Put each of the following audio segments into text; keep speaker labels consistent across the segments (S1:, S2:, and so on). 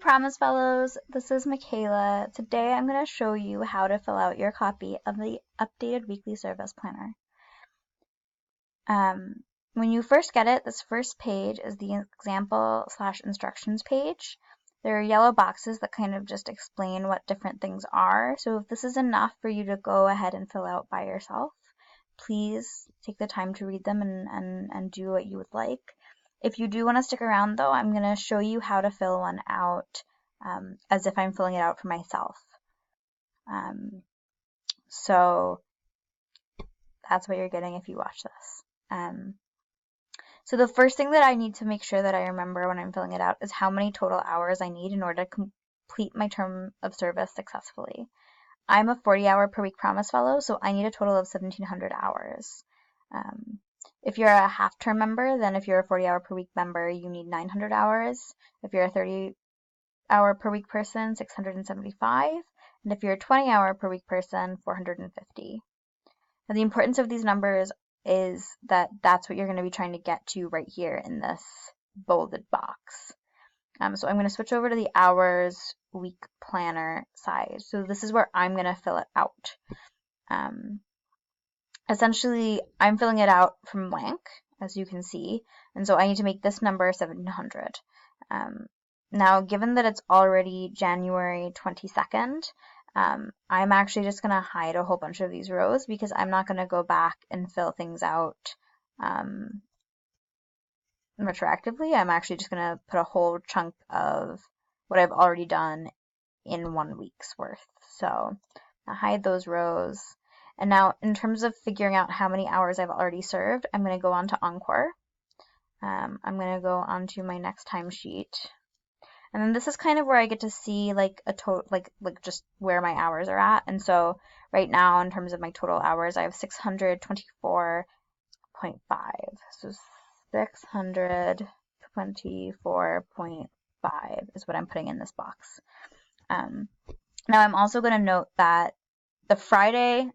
S1: Promise Fellows, this is Michaela. Today I'm going to show you how to fill out your copy of the updated weekly service planner. When you first get it, this first page is the example/instructions page. There are yellow boxes that kind of just explain what different things are. So if this is enough for you to go ahead and fill out by yourself, please take the time to read them and do what you would like. If you do want to stick around, though, I'm going to show you how to fill one out as if I'm filling it out for myself. So that's what you're getting if you watch this. So the first thing that I need to make sure that I remember when I'm filling it out is how many total hours I need in order to complete my term of service successfully. I'm a 40-hour per week Promise Fellow, so I need a total of 1,700 hours. If you're a half-term member, then if you're a 40-hour per week member, you need 900 hours. If you're a 30-hour per week person, 675. And if you're a 20-hour per week person, 450. Now, the importance of these numbers is that that's what you're going to be trying to get to right here in this bolded box. So I'm going to switch over to the hours week planner side. So this is where I'm going to fill it out. Essentially, I'm filling it out from blank, as you can see, and so I need to make this number 1,700. Now, given that it's already January 22nd, I'm actually just going to hide a whole bunch of these rows because I'm not going to go back and fill things out retroactively. I'm actually just going to put a whole chunk of what I've already done in 1 week's worth. So I'll hide those rows. And now, in terms of figuring out how many hours I've already served, I'm going to go on to Encore. I'm going to go on to my next timesheet. And then this is kind of where I get to see like a total, like just where my hours are at. And so right now, in terms of my total hours, I have 624.5. So 624.5 is what I'm putting in this box. Now I'm also going to note that the Friday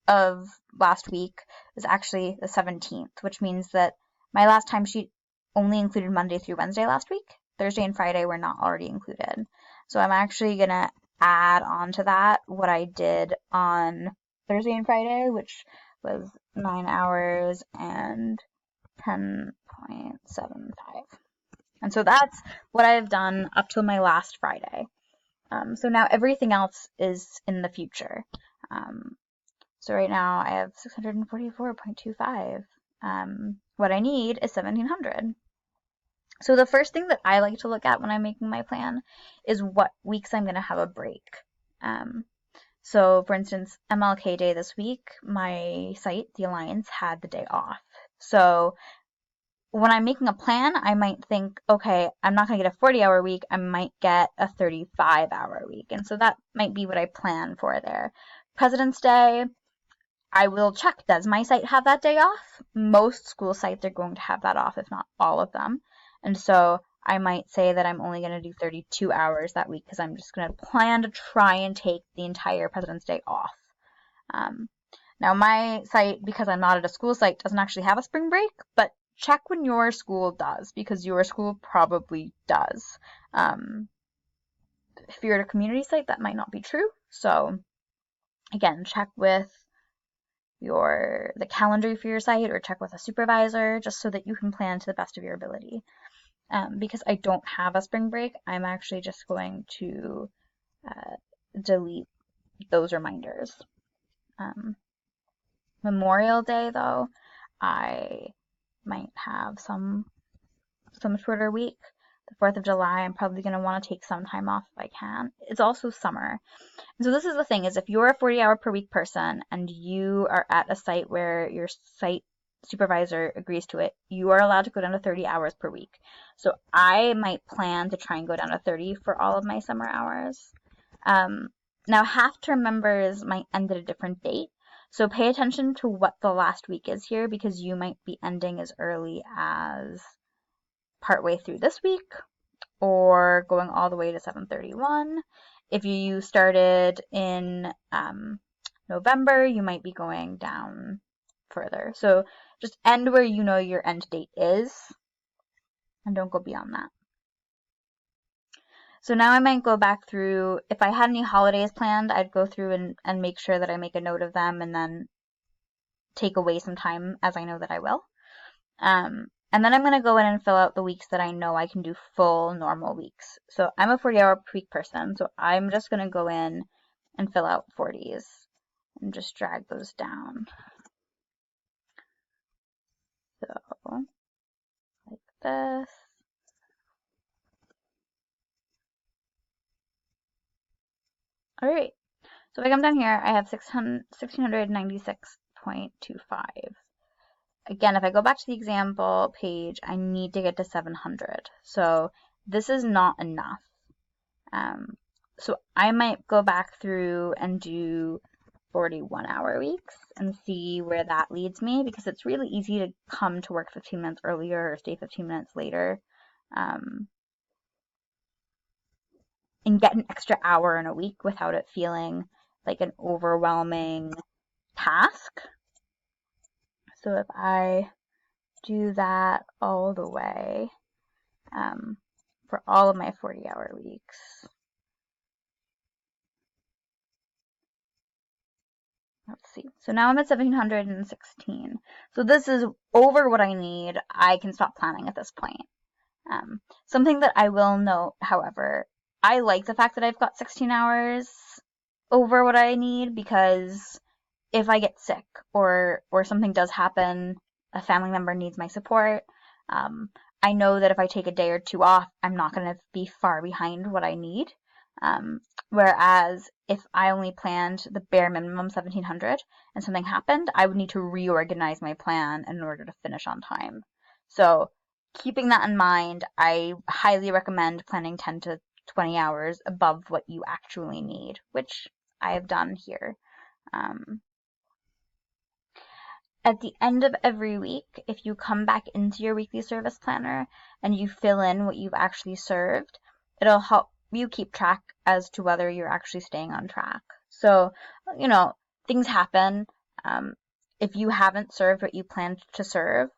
S1: of last week is actually the 17th, which means that my last timesheet only included Monday through Wednesday last week. Thursday and Friday were not already included. So I'm actually going to add on to that what I did on Thursday and Friday, which was 9 hours and 10.75. And so that's what I've done up till my last Friday. So now everything else is in the future. So right now I have 644.25. What I need is 1,700. So the first thing that I like to look at when I'm making my plan is what weeks I'm going to have a break. So for instance, MLK Day this week, my site, the Alliance, had the day off. So when I'm making a plan, I might think, okay, I'm not going to get a 40-hour week. I might get a 35-hour week. And so that might be what I plan for there. President's Day, I will check, does my site have that day off? Most school sites are going to have that off, if not all of them. And so I might say that I'm only going to do 32 hours that week because I'm just going to plan to try and take the entire President's Day off. Now my site, because I'm not at a school site, doesn't actually have a spring break, but check when your school does, because your school probably does. If you're at a community site, that might not be true. So again, check with the calendar for your site or check with a supervisor just so that you can plan to the best of your ability. Because I don't have a spring break, I'm actually just going to delete those reminders. Memorial Day, though, I might have some shorter week. The 4th of July, I'm probably going to want to take some time off if I can. It's also summer. And so this is the thing, is if you're a 40-hour per week person and you are at a site where your site supervisor agrees to it, you are allowed to go down to 30 hours per week. So I might plan to try and go down to 30 for all of my summer hours. Now, half-term members might end at a different date. So pay attention to what the last week is here, because you might be ending as early as partway through this week or going all the way to 7/31. If you started in November, you might be going down further. So just end where you know your end date is and don't go beyond that. So now I might go back through, if I had any holidays planned, I'd go through and make sure that I make a note of them and then take away some time as I know that I will. And then I'm going to go in and fill out the weeks that I know I can do full normal weeks. So I'm a 40-hour per week person, so I'm just going to go in and fill out 40s and just drag those down. So, like this. All right. So if I come down here, I have 1696.25. Again, if I go back to the example page, I need to get to 700. So this is not enough. So I might go back through and do 41-hour weeks and see where that leads me, because it's really easy to come to work 15 minutes earlier or stay 15 minutes later and get an extra hour in a week without it feeling like an overwhelming task. So if I do that all the way for all of my 40-hour weeks, let's see. So now I'm at 1716. So this is over what I need. I can stop planning at this point. Something that I will note, however, I like the fact that I've got 16 hours over what I need, because if I get sick or something does happen, a family member needs my support, I know that if I take a day or two off, I'm not going to be far behind what I need. Whereas if I only planned the bare minimum 1700 and something happened, I would need to reorganize my plan in order to finish on time. So keeping that in mind, I highly recommend planning 10 to 20 hours above what you actually need, which I have done here. At the end of every week, if you come back into your weekly service planner and you fill in what you've actually served, it'll help you keep track as to whether you're actually staying on track. So, things happen. If you haven't served what you planned to serve,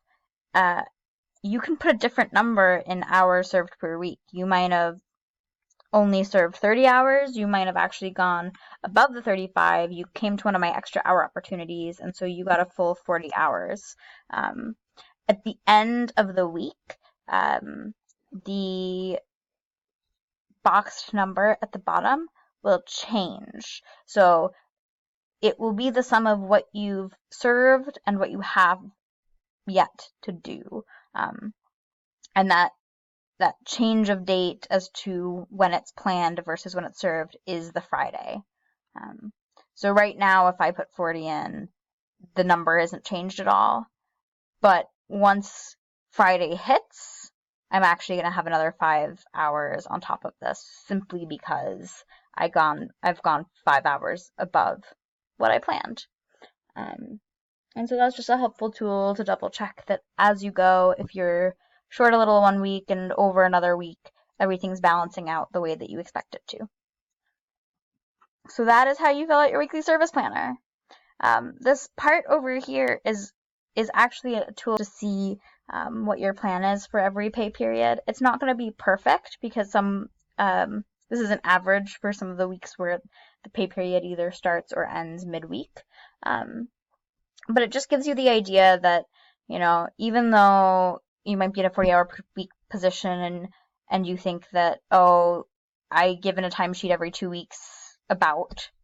S1: you can put a different number in hours served per week. You might have only served 30 hours, you might have actually gone above the 35, you came to one of my extra hour opportunities, and so you got a full 40 hours. At the end of the week, the boxed number at the bottom will change. So it will be the sum of what you've served and what you have yet to do. And that change of date as to when it's planned versus when it's served is the Friday. So right now, if I put 40 in, the number isn't changed at all. But once Friday hits, I'm actually going to have another 5 hours on top of this, simply because I've gone 5 hours above what I planned. And so that's just a helpful tool to double check that as you go, if you're short a little one week and over another week, everything's balancing out the way that you expect it to. So that is how you fill out your weekly service planner. This part over here is actually a tool to see what your plan is for every pay period. It's not going to be perfect, because this is an average for some of the weeks where the pay period either starts or ends midweek. But it just gives you the idea that, even though you might be in a 40-hour per week position and you think that, I give in a timesheet every 2 weeks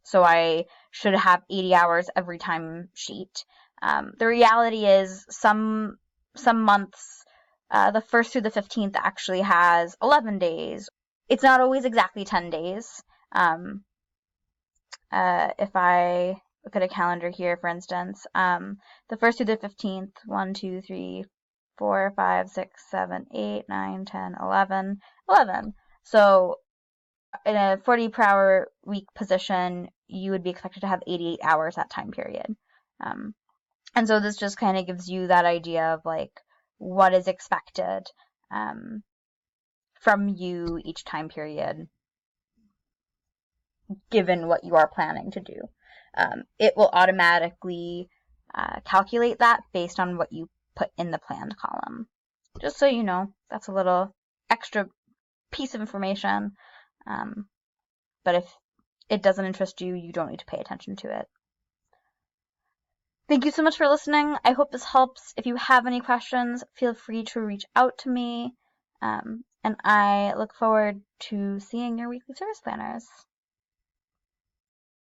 S1: so I should have 80 hours every timesheet. The reality is some months, the 1st through the 15th actually has 11 days. It's not always exactly 10 days. If I look at a calendar here, for instance, the 1st through the 15th, 1, 2, 3, 4, 5, 6, 7, 8, 9, 10, 11. So in a 40 per hour week position, you would be expected to have 88 hours that time period. And so this just kind of gives you that idea of like what is expected from you each time period, given what you are planning to do. It will automatically calculate that based on what you put in the planned column. Just so you know, that's a little extra piece of information. But if it doesn't interest you, you don't need to pay attention to it. Thank you so much for listening. I hope this helps. If you have any questions, feel free to reach out to me. And I look forward to seeing your weekly service planners.